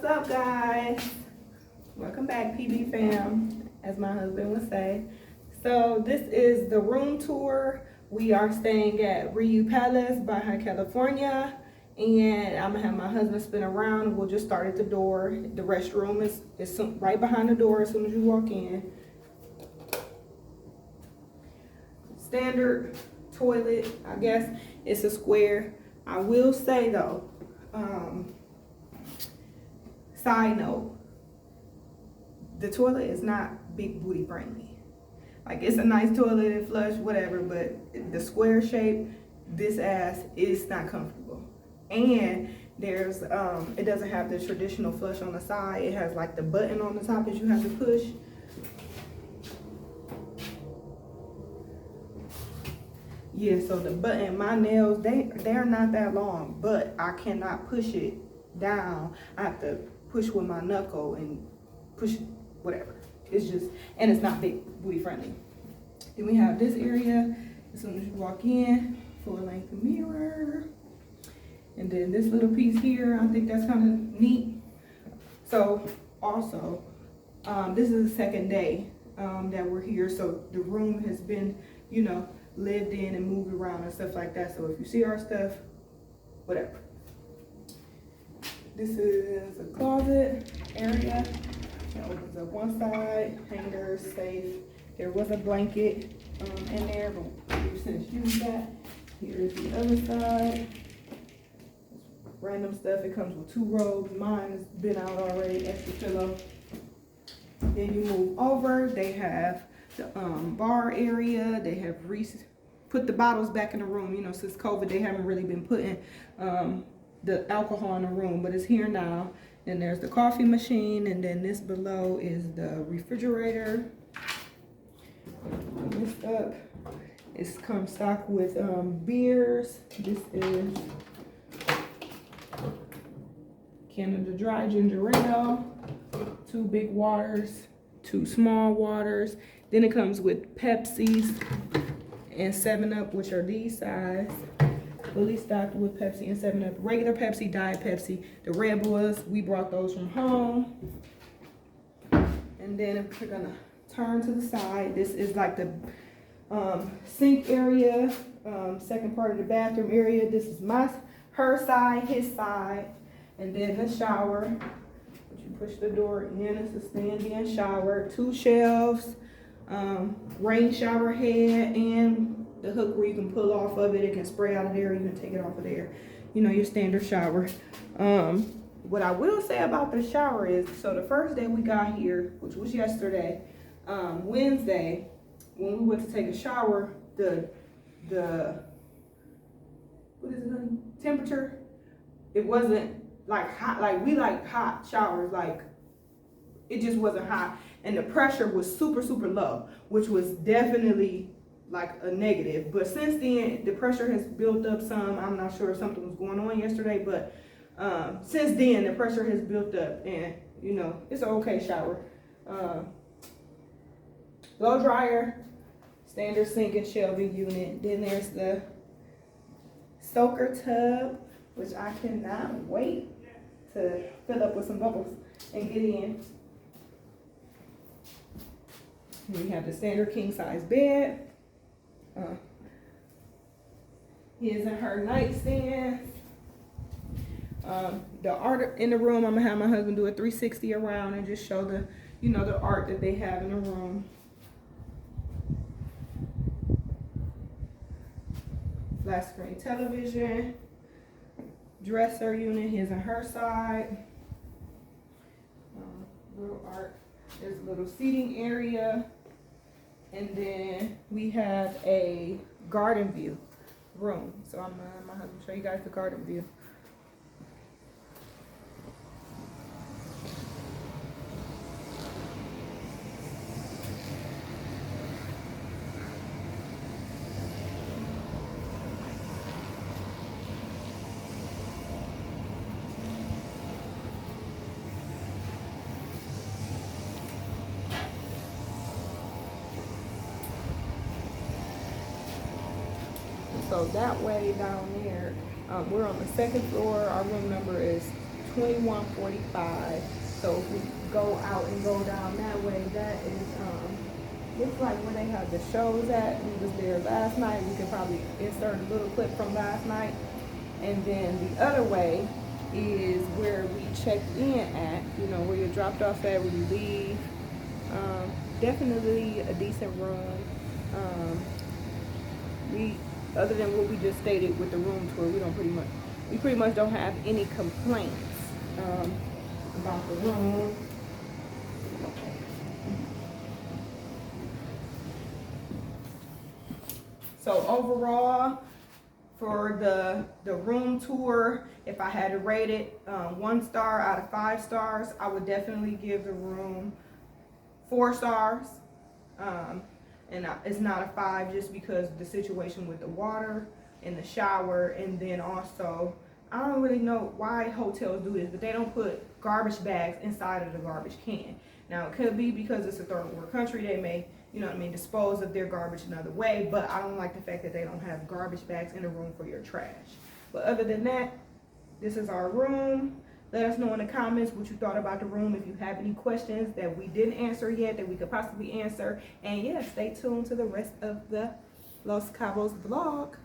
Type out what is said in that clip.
What's up, guys? Welcome back, PV Fam, as my husband would say. So this is the room tour. We are staying at RIU Palace Baja California, and I'm gonna have my husband spin around. We'll just start at the door. The restroom is right behind the door as soon as you walk in. Standard toilet, I guess. It's a square. I will say though, side note, the toilet is not big booty friendly. Like, it's a nice toilet and flush, whatever, but the square shape, this ass is not comfortable. And there's, it doesn't have the traditional flush on the side. It has like the button on the top that you have to push. Yeah, so the button, my nails, they're not that long, but I cannot push it down. I have to push with my knuckle and push whatever. It's just, and it's not big booty friendly. Then we have this area. As soon as you walk in, full length mirror. And then this little piece here, I think that's kind of neat. So also, this is the second day that we're here. So the room has been, you know, lived in and moved around and stuff like that. So if you see our stuff, whatever. This is a closet area. It opens up one side, hangers, safe. There was a blanket in there, but we've since used that. Here's the other side. Random stuff. It comes with 2 robes. Mine has been out already, extra pillow. Then you move over. They have the bar area. They have put the bottles back in the room. You know, since COVID, they haven't really been putting the alcohol in the room, but it's here now. Then there's the coffee machine, and then this below is the refrigerator. This up, it's comes stocked with beers. This is Canada Dry Ginger Ale, 2 big waters, 2 small waters. Then it comes with Pepsis and 7-Up, which are these size. Fully stocked with Pepsi and 7-Up. Regular Pepsi, Diet Pepsi. The Red Bulls, we brought those from home. And then we're gonna turn to the side. This is like the sink area, second part of the bathroom area. This is her side, his side. And then the shower. You push the door in, it's a stand-in shower. 2 shelves, rain shower head, and the hook where you can pull off of it. It can spray out of there, you can take it off of there. You know, your standard shower. What I will say about the shower is, so the first day we got here, which was yesterday, Wednesday, when we went to take a shower, the what is it, honey? Temperature, it wasn't like hot, like we like hot showers, like it just wasn't hot. And the pressure was super, super low, which was definitely like a negative. But since then, the pressure has built up some. I'm not sure if something was going on yesterday, but since then, the pressure has built up, and you know, it's an okay shower. Blow dryer, standard sink and shelving unit. Then there's the soaker tub, which I cannot wait to fill up with some bubbles and get in. We have the standard king size bed. His and her nightstand. The art in the room, I'm gonna have my husband do a 360 around and just show the, you know, the art that they have in the room. Flat screen television, dresser unit, his and her side. Little art. There's a little seating area. And then we have a garden view room. So I'm gonna have my husband show you guys the garden view. So that way down there, we're on the 2nd floor. Our room number is $21.45. So if we go out and go down that way, that is looks like where they have the shows at. We was there last night. We could probably insert a little clip from last night. And then the other way is where we checked in at, you know, where you're dropped off at, where you leave. Definitely a decent room. Other than what we just stated with the room tour, we pretty much don't have any complaints about the room. So overall, for the room tour, if I had to rate it 1 star out of 5 stars, I would definitely give the room 4 stars. And it's not a 5 just because the situation with the water and the shower, and then also I don't really know why hotels do this, but they don't put garbage bags inside of the garbage can. Now it could be because it's a third world country, they may, you know what I mean, dispose of their garbage another way, but I don't like the fact that they don't have garbage bags in the room for your trash. But other than that, this is our room. Let us know in the comments what you thought about the room. If you have any questions that we didn't answer yet that we could possibly answer. And yeah, stay tuned to the rest of the Los Cabos vlog.